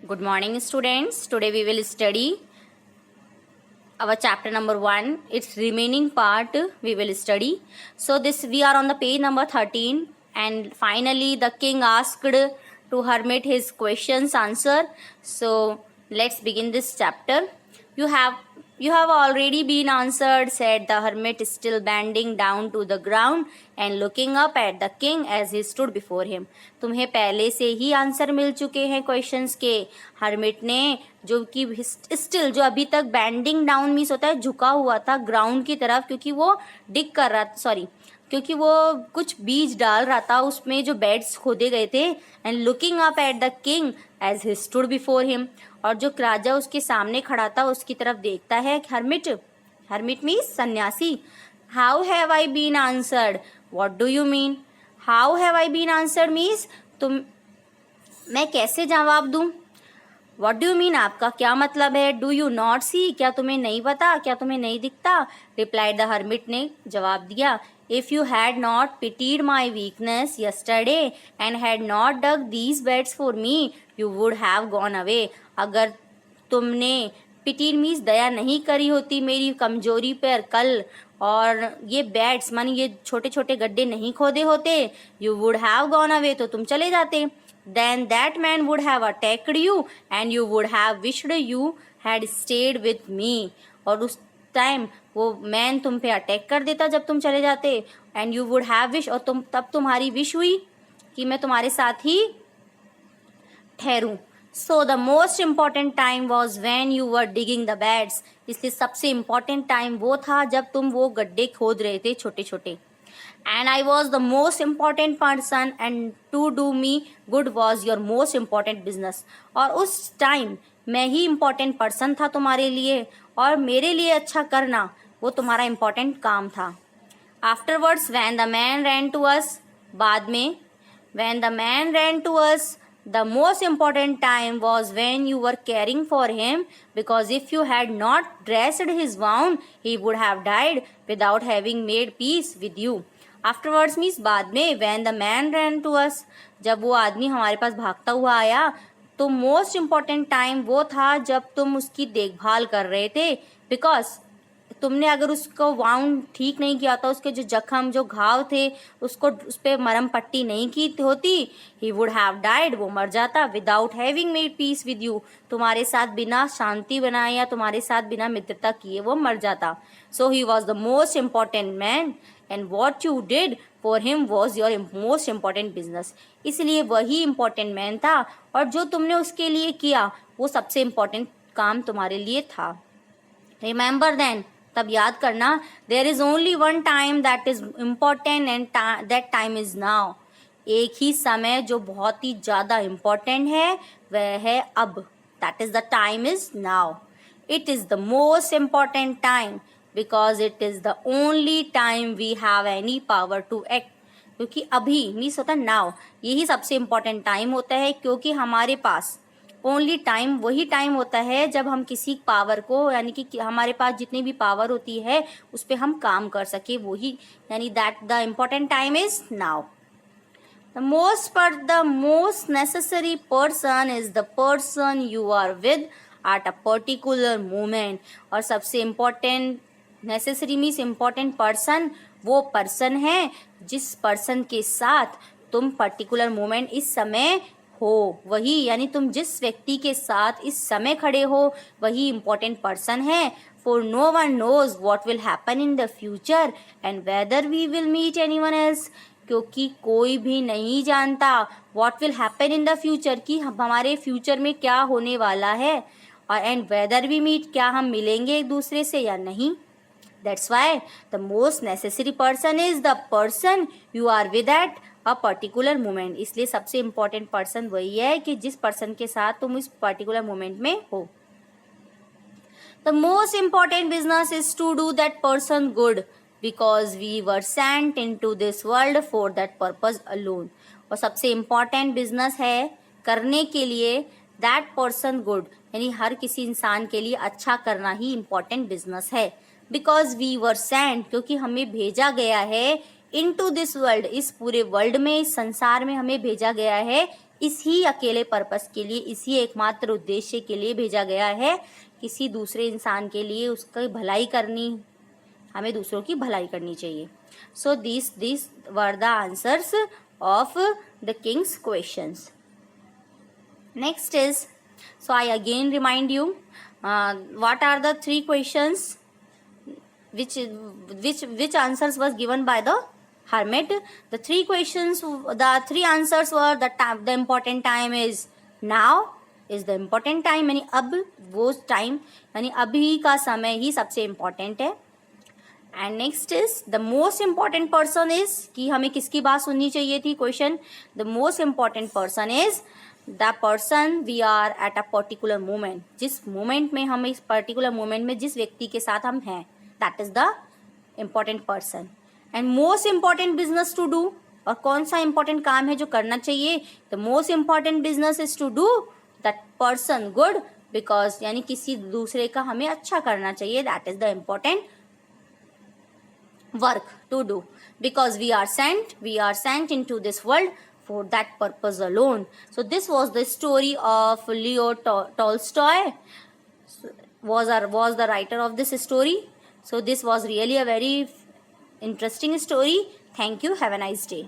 Good morning, students. Today we will study our chapter number 1. Its remaining part we will study. So this we are on the page number 13, and finally the king asked to hermit his questions answer. So let's begin this chapter. You have already been answered, said the hermit, still bending down to the ground and looking up at the king as he stood before him. तुम्हें पहले से ही answer मिल चुके हैं questions के. Hermit ने, जो कि still, जो अभी तक बैंडिंग डाउन मीन्स होता है झुका हुआ था ग्राउंड की तरफ, क्योंकि वो डिग कर रहा, क्योंकि वो कुछ बीज डाल रहा था उसमें जो बेड्स खोदे गए थे. And looking up at the king as he stood before him, और जो राजा उसके सामने खड़ा था उसकी तरफ देखता है. हर्मिट मीन्स सन्यासी. How have I been answered, what do you mean? How have I been answered means मैं कैसे जवाब दूं. व्हाट डू यू मीन, आपका क्या मतलब है. डू यू नॉट सी, क्या तुम्हें नहीं पता, क्या तुम्हें नहीं दिखता. रिप्लाइड द हर्मिट ने जवाब दिया. If you had not pitied my weakness yesterday and had not dug these beds for me, you would have gone away. अगर तुमने पिटी मीन्स दया नहीं करी होती मेरी कमजोरी पर कल, और ये बेड्स मानी ये छोटे छोटे गड्ढे नहीं खोदे होते, you would have gone away, तो तुम चले जाते. Then that man would have attacked you and you would have wished you had stayed with me. और उस टाइम वो मैन तुम पे अटैक कर देता जब तुम चले जाते. And you would have wish, और तुम्हारी विश हुई कि मैं तुम्हारे साथ ही ठहरूं. So the most important time was when you were digging the beds, इसलिए सबसे इम्पॉर्टेंट टाइम वो था जब तुम वो गड्ढे खोद रहे थे छोटे छोटे. And I was the most important person and to do me good was your most important business, और उस टाइम मैं ही इम्पॉर्टेंट पर्सन था तुम्हारे लिए, और मेरे लिए अच्छा करना वो तुम्हारा इम्पॉर्टेंट काम था. Afterwards when the man ran to us, बाद में when the man ran to us, the most important time was when you were caring for him, because if you had not dressed his wound he would have died without having made peace with you. Afterwards means बाद में. When the man ran to us, जब वो आदमी हमारे पास भागता हुआ आया, तो मोस्ट इम्पॉर्टेंट टाइम वो था जब तुम उसकी देखभाल कर रहे थे. बिकॉज तुमने अगर उसको वाउंड ठीक नहीं किया था, उसके जो जख्म जो घाव थे उसको उस पर मरहम पट्टी नहीं की होती, ही वुड हैव डाइड, वो मर जाता. Without having made peace with you, तुम्हारे साथ बिना शांति बनाए या तुम्हारे साथ बिना मित्रता किए वो मर जाता. So he was the most important man and what you did for him was your most important business. इसलिए वही इम्पॉर्टेंट मैन था, और जो तुमने उसके लिए किया वो सबसे इम्पॉर्टेंट काम तुम्हारे लिए था. रिमेंबर देन, तब याद करना, there is only one time that is important and that time is now. एक ही समय जो बहुत ही ज़्यादा इम्पॉर्टेंट है वह है अब. That is the time is now. It is the most important time because it is the only time we have any power to act. क्योंकि अभी मीन्स होता है नाउ, यही सबसे इम्पॉर्टेंट टाइम होता है, क्योंकि हमारे पास ओनली टाइम वही टाइम होता है जब हम किसी पावर को, यानी कि हमारे पास जितनी भी पावर होती है उस पर हम काम कर सके, वही यानी that the important time is now. The most necessary person is the person you are with at a particular moment. और सबसे important necessary means important person वो पर्सन है जिस पर्सन के साथ तुम पर्टिकुलर मोमेंट इस समय हो, वही यानी तुम जिस व्यक्ति के साथ इस समय खड़े हो वही इम्पॉर्टेंट पर्सन है. For no one knows what will happen in the future and whether we will meet anyone else, क्योंकि कोई भी नहीं जानता what will happen in the future, कि हमारे फ्यूचर में क्या होने वाला है, और एंड वेदर वी मीट, क्या हम मिलेंगे एक दूसरे से या नहीं. That's why the most necessary person is the person you are with at a particular moment. इसलिए सबसे important person वही है कि जिस person के साथ तुम इस particular moment में हो. The most important business is to do that person good because we were sent into this world for that purpose alone. और सबसे important business है करने के लिए that person good, यानी हर किसी इंसान के लिए अच्छा करना ही important business है. बिकॉज वी वर सेंट, क्योंकि हमें भेजा गया है, इन टू दिस वर्ल्ड, इस पूरे वर्ल्ड में, इस संसार में हमें भेजा गया है इसी अकेले पर्पस के लिए, इसी एकमात्र उद्देश्य के लिए भेजा गया है, किसी दूसरे इंसान के लिए उसकी भलाई करनी, हमें दूसरों की भलाई करनी चाहिए. So this were the answers of the Kings questions. Next is, so I again remind you, what are the three questions which answers was given by the hermit. The three questions, the three answers were the important time is now, is the important time, यानी अब वो time, यानी अभी का समय ही सबसे important है. And next is the most important person is, कि हमें किसकी बात सुननी चाहिए थी. Question, the most important person is the person we are at a particular moment, जिस मोमेंट में हम, इस पर्टिकुलर मोमेंट में जिस व्यक्ति के साथ हम हैं, that is the important person. And most important business to do, और कौन सा इम्पॉर्टेंट काम है जो करना चाहिए. The most important business is to do that person good, because यानी किसी दूसरे का हमें अच्छा करना चाहिए, that is the important work to do, because we are sent into this world for that purpose alone. So this was the story of Leo Tolstoy, was the writer of this story. So this was really a very interesting story. Thank you. Have a nice day.